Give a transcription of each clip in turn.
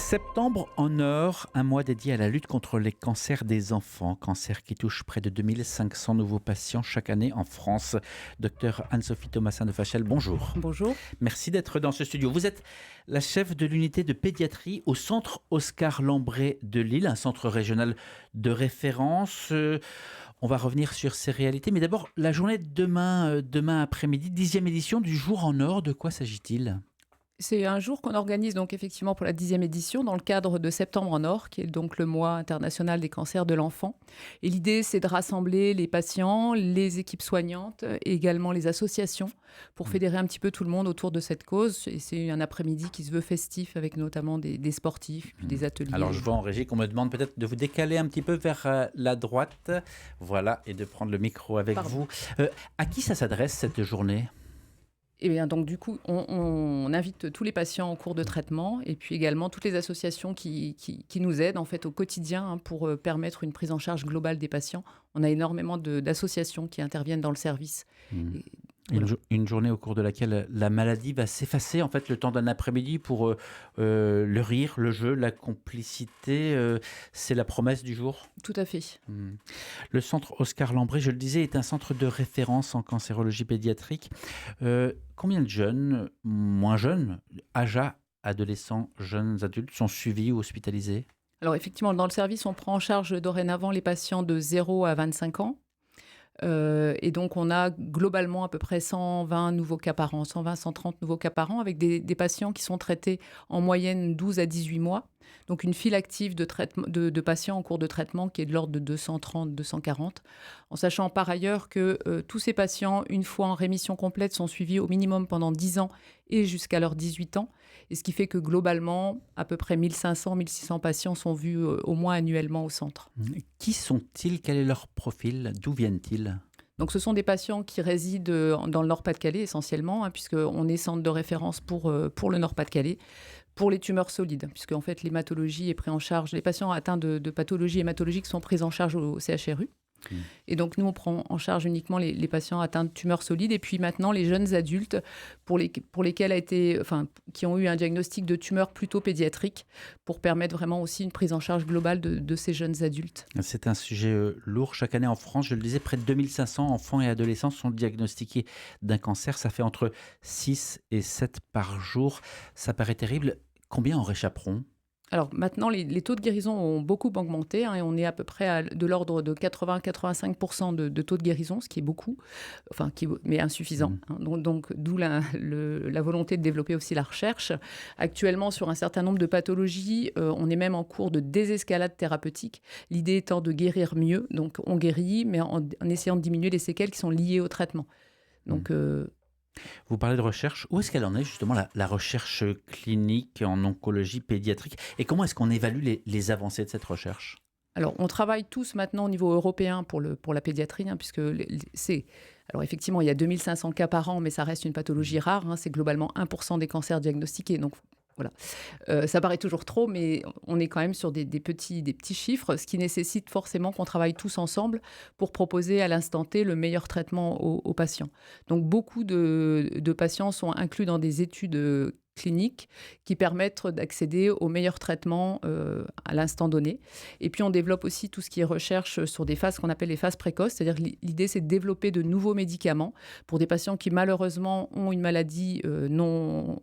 Septembre en or, un mois dédié à la lutte contre les cancers des enfants, cancer qui touche près de 2500 nouveaux patients chaque année en France. Docteur Anne-Sophie Thomasin de Fachel, bonjour. Bonjour. Merci d'être dans ce studio. Vous êtes la chef de l'unité de pédiatrie au centre Oscar Lambré de Lille, un centre régional de référence. On va revenir sur ces réalités, mais d'abord la journée de demain après-midi, 10e édition du Jour en or. De quoi s'agit-il ? C'est un jour qu'on organise donc effectivement pour la 10e édition dans le cadre de Septembre en or, qui est donc le mois international des cancers de l'enfant. Et l'idée, c'est de rassembler les patients, les équipes soignantes et également les associations pour fédérer un petit peu tout le monde autour de cette cause. Et c'est un après-midi qui se veut festif avec notamment des sportifs, puis des ateliers. Alors je vois en régie qu'on me demande peut-être de vous décaler un petit peu vers la droite, voilà, et de prendre le micro avec vous. À qui ça s'adresse cette journée ? Et bien donc du coup, on invite tous les patients en cours de traitement et puis également toutes les associations qui nous aident en fait au quotidien pour permettre une prise en charge globale des patients. On a énormément d'associations qui interviennent dans le service. Et, voilà. Une journée au cours de laquelle la maladie va s'effacer, en fait, le temps d'un après-midi pour le rire, le jeu, la complicité. C'est la promesse du jour. Tout à fait. Le centre Oscar Lambré, je le disais, est un centre de référence en cancérologie pédiatrique. Combien de jeunes, moins jeunes, âgés, adolescents, jeunes adultes sont suivis ou hospitalisés ? Alors effectivement, dans le service, on prend en charge dorénavant les patients de 0 à 25 ans. Et donc, on a globalement à peu près 120 nouveaux cas par an, 120, 130 nouveaux cas par an, avec des patients qui sont traités en moyenne 12 à 18 mois. Donc, une file active de patients en cours de traitement qui est de l'ordre de 230, 240. En sachant par ailleurs que tous ces patients, une fois en rémission complète, sont suivis au minimum pendant 10 ans et jusqu'à leurs 18 ans. Et ce qui fait que globalement, à peu près 1500, 1600 patients sont vus au moins annuellement au centre. Qui sont-ils ? Quel est leur profil ? D'où viennent-ils ? Donc, ce sont des patients qui résident dans le Nord-Pas-de-Calais essentiellement, puisqu'on est centre de référence pour le Nord-Pas-de-Calais, pour les tumeurs solides, puisque en fait l'hématologie est prise en charge, les patients atteints de pathologies hématologiques sont pris en charge au CHRU. Et donc, nous, on prend en charge uniquement les patients atteints de tumeurs solides. Et puis maintenant, les jeunes adultes pour lesquels qui ont eu un diagnostic de tumeur plutôt pédiatrique pour permettre vraiment aussi une prise en charge globale de ces jeunes adultes. C'est un sujet lourd. Chaque année en France, je le disais, près de 2500 enfants et adolescents sont diagnostiqués d'un cancer. Ça fait entre 6 et 7 par jour. Ça paraît terrible. Combien en réchapperont ? Alors maintenant, les taux de guérison ont beaucoup augmenté et on est à peu près de l'ordre de 80-85% de taux de guérison, ce qui est beaucoup, mais insuffisant. Donc d'où la volonté de développer aussi la recherche. Actuellement, sur un certain nombre de pathologies, on est même en cours de désescalade thérapeutique. L'idée étant de guérir mieux. Donc on guérit, mais en essayant de diminuer les séquelles qui sont liées au traitement. Donc... Vous parlez de recherche. Où est-ce qu'elle en est justement la recherche clinique en oncologie pédiatrique ? Et comment est-ce qu'on évalue les avancées de cette recherche ? Alors, on travaille tous maintenant au niveau européen pour la pédiatrie, puisque alors effectivement, il y a 2500 cas par an, mais ça reste une pathologie rare. C'est globalement 1% des cancers diagnostiqués. Donc, voilà. Ça paraît toujours trop, mais on est quand même sur des petits chiffres, ce qui nécessite forcément qu'on travaille tous ensemble pour proposer à l'instant T le meilleur traitement aux patients. Donc, beaucoup de patients sont inclus dans des études cliniques qui permettent d'accéder au meilleur traitement à l'instant donné. Et puis, on développe aussi tout ce qui est recherche sur des phases qu'on appelle les phases précoces. C'est-à-dire que l'idée, c'est de développer de nouveaux médicaments pour des patients qui, malheureusement, ont une maladie non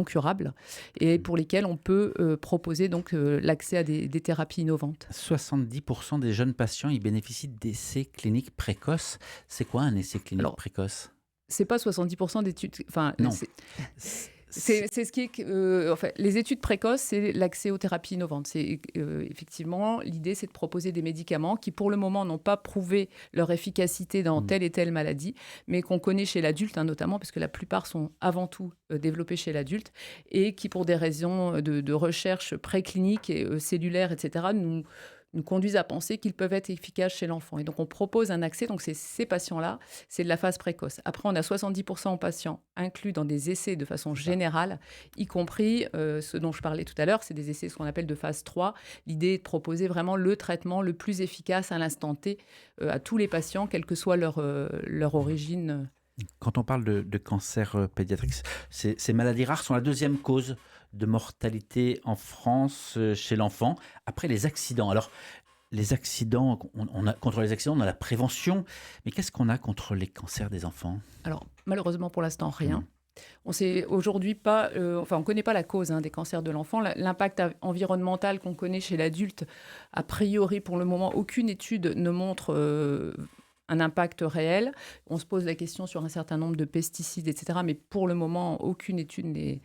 curable et pour lesquels on peut proposer donc l'accès à des thérapies innovantes. 70% des jeunes patients y bénéficient d'essais cliniques précoces. C'est quoi un essai clinique précoce ? C'est pas 70% d'études... Non. C'est ce qui est... les études précoces, c'est l'accès aux thérapies innovantes. Effectivement, l'idée, c'est de proposer des médicaments qui, pour le moment, n'ont pas prouvé leur efficacité dans telle et telle maladie, mais qu'on connaît chez l'adulte, notamment, parce que la plupart sont avant tout développés chez l'adulte, et qui, pour des raisons de recherche préclinique et cellulaire, etc., nous conduisent à penser qu'ils peuvent être efficaces chez l'enfant. Et donc, on propose un accès. Donc, ces patients-là, c'est de la phase précoce. Après, on a 70% de patients inclus dans des essais de façon générale, y compris ce dont je parlais tout à l'heure, c'est des essais ce qu'on appelle de phase 3. L'idée est de proposer vraiment le traitement le plus efficace à l'instant T à tous les patients, quelle que soit leur origine. Quand on parle de cancer pédiatrique, ces maladies rares sont la deuxième cause de mortalité en France chez l'enfant après les accidents. Alors, les accidents, contre les accidents, on a la prévention, mais qu'est-ce qu'on a contre les cancers des enfants? Alors, malheureusement, pour l'instant, Hmm. rien. On sait aujourd'hui pas, enfin, on connaît pas la cause des cancers de l'enfant. L'impact environnemental qu'on connaît chez l'adulte, a priori, pour le moment, aucune étude ne montre un impact réel. On se pose la question sur un certain nombre de pesticides, etc. Mais pour le moment, aucune étude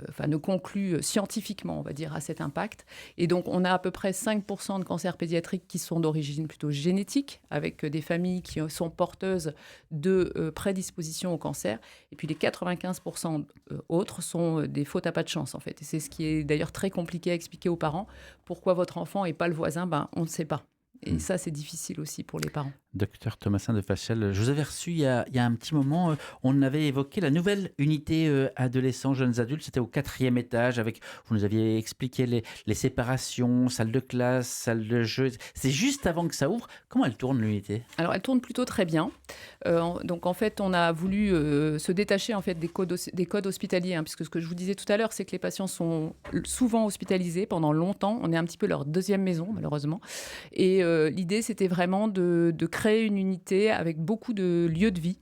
enfin, ne conclut scientifiquement, on va dire, à cet impact. Et donc, on a à peu près 5% de cancers pédiatriques qui sont d'origine plutôt génétique, avec des familles qui sont porteuses de prédisposition au cancer. Et puis, les 95% autres sont des fautes à pas de chance, en fait. Et c'est ce qui est d'ailleurs très compliqué à expliquer aux parents. Pourquoi votre enfant et pas le voisin? Ben, on ne sait pas. Et Hmm. ça, c'est difficile aussi pour les parents. Docteur Thomasin de Fachel, je vous avais reçu il y a un petit moment, on avait évoqué la nouvelle unité adolescents, jeunes adultes, c'était au 4e étage, vous nous aviez expliqué les séparations, salle de classe, salle de jeu, c'est juste avant que ça ouvre. Comment elle tourne l'unité? Alors, elle tourne plutôt très bien. Donc, en fait, on a voulu se détacher en fait, des codes hospitaliers, puisque ce que je vous disais tout à l'heure, c'est que les patients sont souvent hospitalisés pendant longtemps. On est un petit peu leur deuxième maison, malheureusement. Et l'idée, c'était vraiment de créer une unité avec beaucoup de lieux de vie.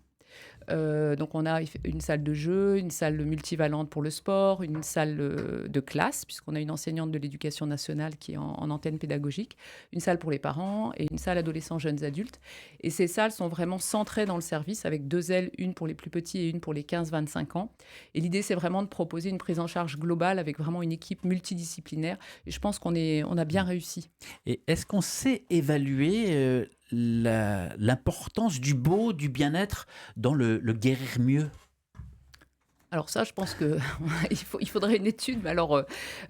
Donc on a une salle de jeu, une salle multivalente pour le sport, une salle de classe, puisqu'on a une enseignante de l'éducation nationale qui est en antenne pédagogique, une salle pour les parents et une salle adolescents, jeunes adultes. Et ces salles sont vraiment centrées dans le service avec 2 ailes, une pour les plus petits et une pour les 15-25 ans. Et l'idée, c'est vraiment de proposer une prise en charge globale avec vraiment une équipe multidisciplinaire. Et je pense on a bien réussi. Et est-ce qu'on sait évaluer l'importance du beau, du bien-être dans le guérir mieux? Alors ça, je pense que il faudrait une étude, mais alors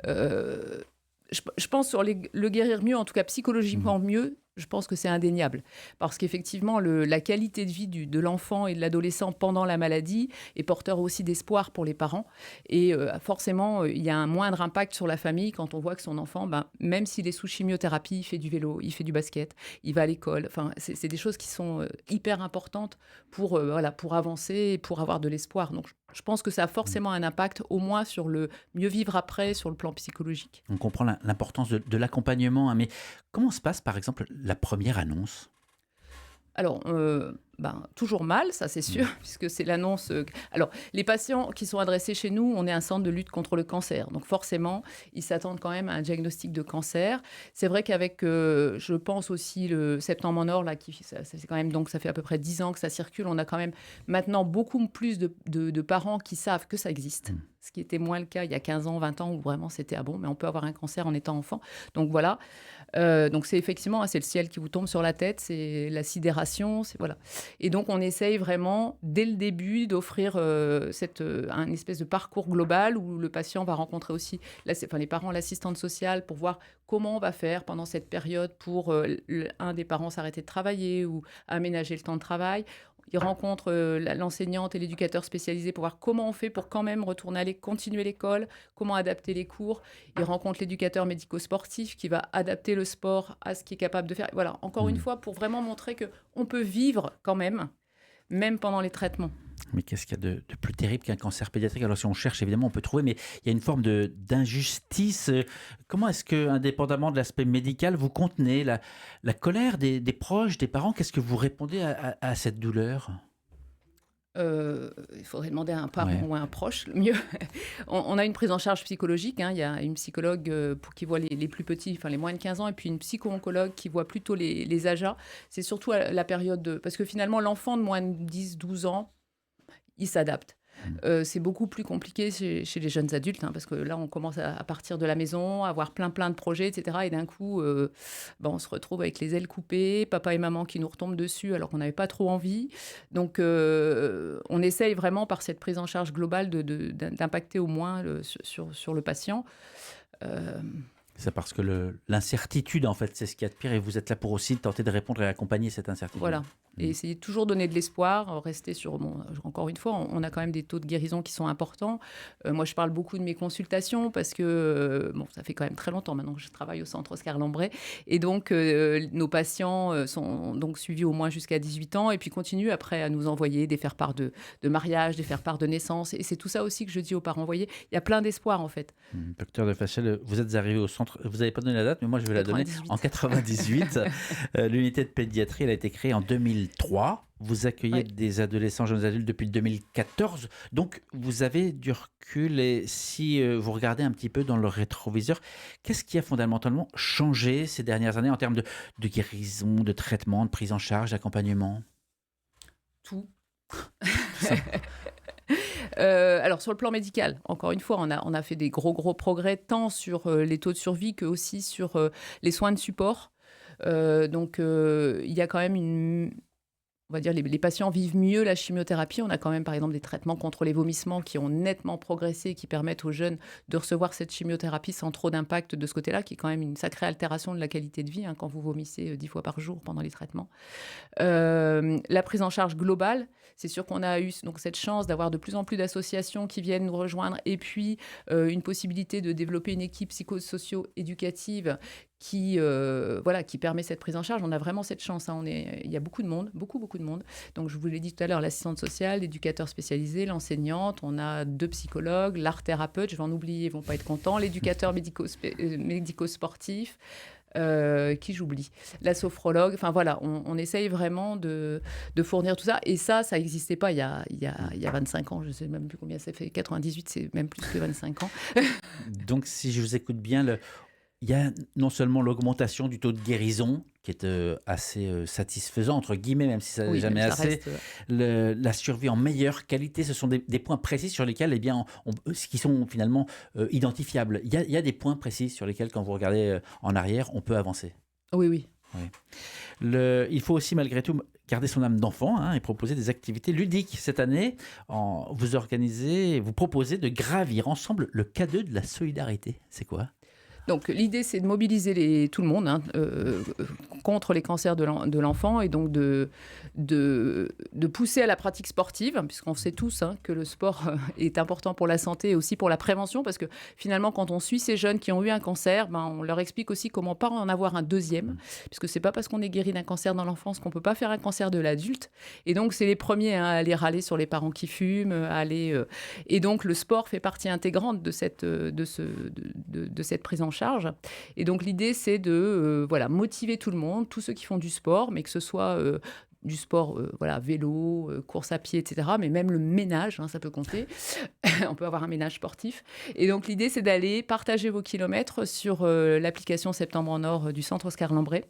je pense sur le guérir mieux, en tout cas Mhm. psychologiquement mieux, je pense que c'est indéniable. Parce qu'effectivement, la qualité de vie de l'enfant et de l'adolescent pendant la maladie est porteur aussi d'espoir pour les parents. Et forcément, il y a un moindre impact sur la famille quand on voit que son enfant, ben, même s'il est sous chimiothérapie, il fait du vélo, il fait du basket, il va à l'école. Enfin, c'est des choses qui sont hyper importantes voilà, pour avancer et pour avoir de l'espoir. Donc, je pense que ça a forcément un impact, au moins sur le mieux vivre après, sur le plan psychologique. On comprend l'importance de l'accompagnement, hein, mais comment se passe par exemple la première annonce? Alors, ben, toujours mal, ça c'est sûr, Mhm. puisque c'est l'annonce. Alors, les patients qui sont adressés chez nous, on est un centre de lutte contre le cancer. Donc, forcément, ils s'attendent quand même à un diagnostic de cancer. C'est vrai qu'avec, je pense aussi, le Septembre en Or, là, c'est quand même, donc, ça fait à peu près 10 ans que ça circule. On a quand même maintenant beaucoup plus de parents qui savent que ça existe. Mhm. Ce qui était moins le cas il y a 15 ans, 20 ans, où vraiment c'était ah bon, mais on peut avoir un cancer en étant enfant. Donc voilà. Donc c'est effectivement, c'est le ciel qui vous tombe sur la tête, c'est la sidération, c'est voilà. Et donc on essaye vraiment dès le début d'offrir un espèce de parcours global où le patient va rencontrer aussi, enfin les parents, l'assistante sociale pour voir comment on va faire pendant cette période pour un des parents s'arrêter de travailler ou aménager le temps de travail. Il rencontre l'enseignante et l'éducateur spécialisé pour voir comment on fait pour quand même continuer l'école, comment adapter les cours. Il rencontre l'éducateur médico-sportif qui va adapter le sport à ce qu'il est capable de faire. Voilà, encore une Mhm. fois, pour vraiment montrer qu'on peut vivre quand même pendant les traitements. Mais qu'est-ce qu'il y a de plus terrible qu'un cancer pédiatrique? Alors si on cherche, évidemment, on peut trouver, mais il y a une forme d'injustice. Comment est-ce que, indépendamment de l'aspect médical, vous contenez la colère des proches, des parents? Qu'est-ce que vous répondez à cette douleur? Il faudrait demander à un parent Ouais. ou à un proche, le mieux. On a une prise en charge psychologique, il y a une psychologue qui voit les plus petits, enfin les moins de 15 ans, et puis une psycho-oncologue qui voit plutôt les âges. C'est surtout à la période parce que finalement, l'enfant de moins de 10-12 ans, il s'adapte. Mhm. C'est beaucoup plus compliqué chez les jeunes adultes, parce que là, on commence à partir de la maison, à avoir plein de projets, etc. Et d'un coup, ben, on se retrouve avec les ailes coupées, papa et maman qui nous retombent dessus alors qu'on n'avait pas trop envie. Donc, on essaye vraiment, par cette prise en charge globale, d'impacter au moins sur le patient. Euh, C'est parce que l'incertitude, en fait, c'est ce qu'il y a de pire, et vous êtes là pour aussi tenter de répondre et accompagner cette incertitude. voilà. Et essayer de toujours donner de l'espoir, rester sur... Bon, encore une fois, on a quand même des taux de guérison qui sont importants. Moi, je parle beaucoup de mes consultations parce que bon, ça fait quand même très longtemps maintenant que je travaille au centre Oscar Lambret. Et donc, nos patients sont donc suivis au moins jusqu'à 18 ans et puis continuent après à nous envoyer des faire-part de mariage, des faire-part de naissance. Et c'est tout ça aussi que je dis aux parents. Vous voyez, il y a plein d'espoir en fait. Docteur de Fachel, vous êtes arrivé au centre, vous n'avez pas donné la date, mais moi je vais la donner, 98. en 98. L'unité de pédiatrie, elle a été créée en 2003. Vous accueillez des adolescents, jeunes adultes depuis 2014. Donc vous avez du recul et si vous regardez un petit peu dans le rétroviseur, qu'est-ce qui a fondamentalement changé ces dernières années en termes de guérison, de traitement, de prise en charge, d'accompagnement? Tout. Ça. Alors sur le plan médical, encore une fois, on a fait des gros progrès tant sur les taux de survie que aussi sur les soins de support. Donc il y a quand même on va dire les patients vivent mieux la chimiothérapie. On a quand même par exemple des traitements contre les vomissements qui ont nettement progressé, qui permettent aux jeunes de recevoir cette chimiothérapie sans trop d'impact de ce côté-là, qui est quand même une sacrée altération de la qualité de vie quand vous vomissez 10 fois par jour pendant les traitements. La prise en charge globale, c'est sûr qu'on a eu donc cette chance d'avoir de plus en plus d'associations qui viennent nous rejoindre et puis une possibilité de développer une équipe psychosocio-éducative qui permet cette prise en charge. On a vraiment cette chance. Il y a beaucoup de monde, beaucoup de monde. Donc, je vous l'ai dit tout à l'heure, l'assistante sociale, l'éducateur spécialisé, l'enseignante. On a 2 psychologues, l'art-thérapeute, je vais en oublier, ils ne vont pas être contents, l'éducateur médico-sportif. Qui j'oublie, la sophrologue, enfin voilà, on essaye vraiment de fournir tout ça, et ça n'existait pas il y a 25 ans, je ne sais même plus combien ça fait, 98, c'est même plus que 25 ans. Donc si je vous écoute bien, il y a non seulement l'augmentation du taux de guérison, qui est assez satisfaisant, entre guillemets, même si ça n'est jamais assez. Reste... La survie en meilleure qualité, ce sont des points précis sur lesquels, qui sont finalement identifiables. Il y a des points précis sur lesquels, quand vous regardez en arrière, on peut avancer. Oui. Il faut aussi, malgré tout, garder son âme d'enfant et proposer des activités ludiques. Cette année, vous proposez de gravir ensemble le K2 de la solidarité. C'est quoi ? Donc l'idée, c'est de mobiliser tout le monde contre les cancers de l'enfant et donc de pousser à la pratique sportive, puisqu'on sait tous que le sport est important pour la santé et aussi pour la prévention, parce que finalement, quand on suit ces jeunes qui ont eu un cancer, on leur explique aussi comment pas en avoir un deuxième, puisque c'est pas parce qu'on est guéri d'un cancer dans l'enfance qu'on peut pas faire un cancer de l'adulte. Et donc, c'est les premiers à aller râler sur les parents qui fument, et donc le sport fait partie intégrante de cette prise en charge. Et donc l'idée, c'est de motiver tout le monde, tous ceux qui font du sport, mais que ce soit du sport, vélo, course à pied, etc. Mais même le ménage, ça peut compter. On peut avoir un ménage sportif. Et donc l'idée, c'est d'aller partager vos kilomètres sur l'application Septembre en Or du centre Oscar Lambret,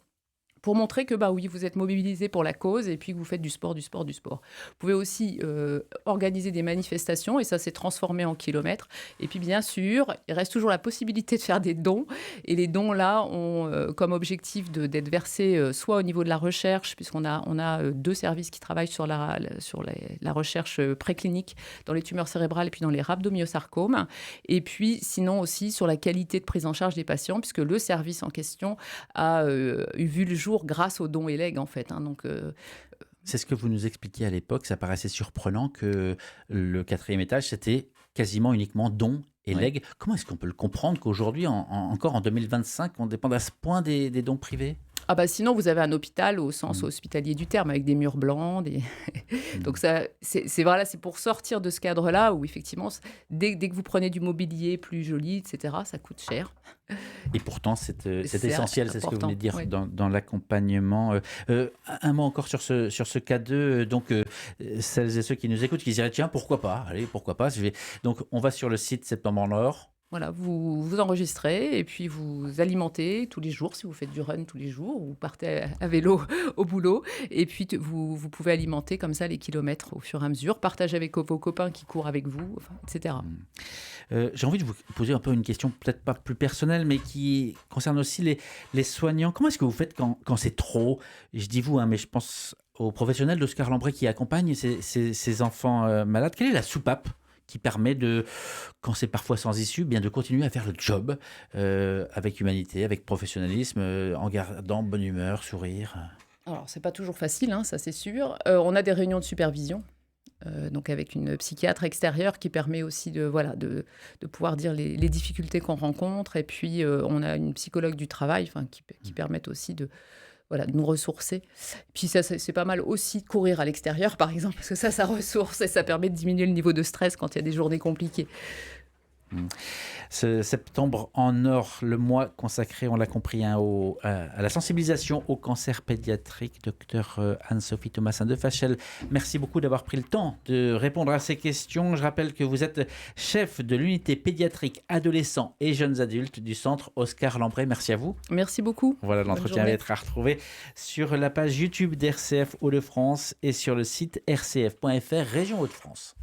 pour montrer que oui, vous êtes mobilisés pour la cause et puis que vous faites du sport. Vous pouvez aussi organiser des manifestations, et ça s'est transformé en kilomètres. Et puis bien sûr, il reste toujours la possibilité de faire des dons, et les dons là ont comme objectif d'être versés soit au niveau de la recherche, puisqu'on a 2 services qui travaillent sur la recherche préclinique dans les tumeurs cérébrales et puis dans les rhabdomyosarcomes, et puis sinon aussi sur la qualité de prise en charge des patients, puisque le service en question a vu le jour grâce aux dons et legs, en fait. C'est ce que vous nous expliquiez à l'époque. Ça paraissait surprenant que le 4e étage, c'était quasiment uniquement dons et legs. Comment est-ce qu'on peut le comprendre qu'aujourd'hui, encore en 2025, on dépend à ce point des dons privés ? Sinon, vous avez un hôpital au sens hospitalier du terme, avec des murs blancs. Donc, c'est pour sortir de ce cadre-là où, effectivement, dès que vous prenez du mobilier plus joli, etc., ça coûte cher. Et pourtant, c'est essentiel, c'est ce que vous venez de dire, oui. dans l'accompagnement. Un mot encore sur ce K2. Donc, celles et ceux qui nous écoutent, qui diraient, tiens, pourquoi pas ? Allez, pourquoi pas ? Donc, on va sur le site Septembre en Or. Voilà, vous vous enregistrez et puis vous alimentez tous les jours, si vous faites du run tous les jours, ou vous partez à vélo au boulot, et puis vous pouvez alimenter comme ça les kilomètres au fur et à mesure, partager avec vos copains qui courent avec vous, etc. J'ai envie de vous poser un peu une question, peut-être pas plus personnelle, mais qui concerne aussi les soignants. Comment est-ce que vous faites quand c'est trop ? Je dis vous, mais je pense aux professionnels d'Oscar Lambret qui accompagnent ces enfants malades. Quelle est la soupape qui permet quand c'est parfois sans issue, bien de continuer à faire le job avec humanité, avec professionnalisme, en gardant bonne humeur, sourire ? Alors, c'est pas toujours facile, hein, ça c'est sûr. On a des réunions de supervision, donc avec une psychiatre extérieure qui permet aussi de pouvoir dire les difficultés qu'on rencontre. Et puis, on a une psychologue du travail, enfin, qui permettent aussi de nous ressourcer. Puis ça, c'est pas mal aussi de courir à l'extérieur, par exemple, parce que ça ressource et ça permet de diminuer le niveau de stress quand il y a des journées compliquées. Mm. Ce septembre en or, le mois consacré, on l'a compris, hein, à la sensibilisation au cancer pédiatrique. Docteur Anne-Sophie Thomasin de Fachel, merci beaucoup d'avoir pris le temps de répondre à ces questions. Je rappelle que vous êtes chef de l'unité pédiatrique adolescents et jeunes adultes du centre Oscar Lambret. Merci à vous. Merci beaucoup. Voilà, Bonne l'entretien va journée. être à retrouver sur la page YouTube d'RCF Hauts-de-France et sur le site rcf.fr Région Hauts-de-France.